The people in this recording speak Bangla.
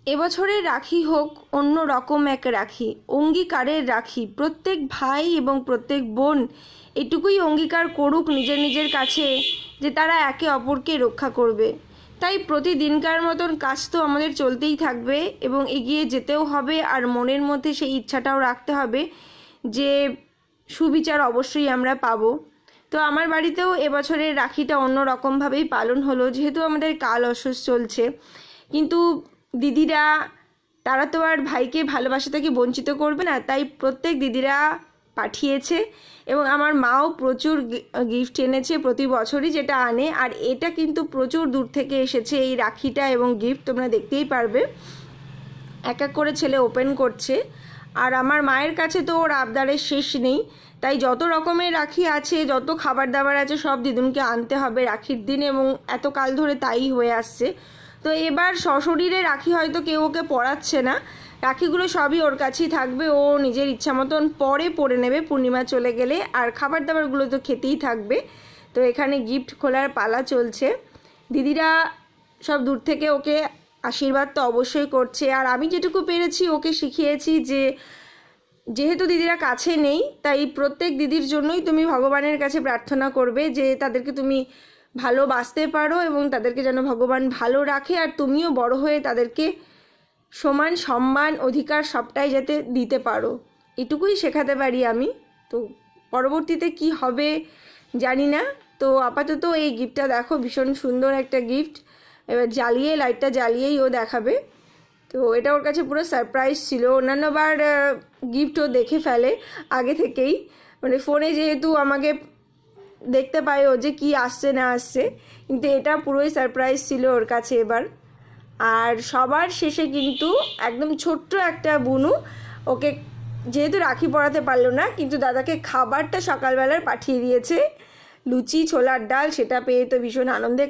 এবছরের রাখি হোক অন্য রকম এক রাখি, অঙ্গীকারের রাখি। প্রত্যেক ভাই এবং প্রত্যেক বোন এটুকুই অঙ্গীকার করুক নিজের নিজের কাছে যে তারা একে অপরকে রক্ষা করবে। তাই প্রতিদিনকার মতন কাজ তো আমাদের চলতেই থাকবে এবং এগিয়ে যেতেও হবে, আর মনের মধ্যে সেই ইচ্ছাটাও রাখতে হবে যে সুবিচার অবশ্যই আমরা পাবো। তো আমার বাড়িতেও এবছরের রাখিটা অন্য রকমভাবেই পালন হলো, যেহেতু আমাদের কাল অসুস চলছে। কিন্তু দিদিরা তারা তো আর ভাইকে ভালোবাসা থেকে বঞ্চিত করবে না, তাই প্রত্যেক দিদিরা পাঠিয়েছে এবং আমার মাও প্রচুর গিফট এনেছে প্রতি বছরই যেটা আনে। আর এটা কিন্তু প্রচুর দূর থেকে এসেছে এই রাখিটা এবং গিফট, তোমরা দেখতেই পারবে। এক এক করে ছেলে ওপেন করছে, আর আমার মায়ের কাছে তো ওর আবদারের শেষ নেই। তাই যত রকমের রাখি আছে, যত খাবার দাবার আছে, সব দিদুনকে আনতে হবে রাখির দিন, এবং এত কাল ধরে তাই হয়ে আসছে। তো এবার সশরীরে রাখি হয়তো কেউ ওকে পরাচ্ছে না, রাখিগুলো সবই ওর কাছেই থাকবে, ও নিজের ইচ্ছা মতন পরে পরে নেবে পূর্ণিমা চলে গেলে, আর খাবার দাবারগুলো তো খেতেই থাকবে। তো এখানে গিফট খোলার পালা চলছে, দিদিরা সব দূর থেকে ওকে আশীর্বাদ তো অবশ্যই করছে। আর আমি যেটুকু পেরেছি ওকে শিখিয়েছি যে যেহেতু দিদিরা কাছে নেই, তাই প্রত্যেক দিদির জন্যই তুমি ভগবানের কাছে প্রার্থনা করবে যে তাদেরকে তুমি ভালোবাসতে পারো এবং তাদেরকে যেন ভগবান ভালো রাখে, আর তুমিও বড় হয়ে তাদেরকে সমান সম্মান অধিকার সবটাই যাতে দিতে পারো, এটুকুই শেখাতে পারি আমি। তো পরবর্তীতে কি হবে জানি না। তো আপাতত এই গিফটটা দেখো, ভীষণ সুন্দর একটা গিফট। এবার জ্বালিয়ে লাইটটা জ্বালিয়েই ও দেখাবে। তো এটা ওর কাছে পুরো সারপ্রাইজ ছিল। অন্যান্যবার গিফটও দেখে ফেলে আগে থেকেই, মানে ফোনে যেহেতু আমাকে দেখতে পায় ও যে কী আসছে না আসছে, কিন্তু এটা পুরোই সারপ্রাইজ ছিল ওর কাছে এবার। আর সবার শেষে কিন্তু একদম ছোট্ট একটা বুনু ওকে, যেহেতু রাখি পরাতে পারলো না, কিন্তু দাদাকে খাবারটা সকালবেলার পাঠিয়ে দিয়েছে, লুচি ছোলার ডাল, সেটা পেয়ে তো ভীষণ আনন্দে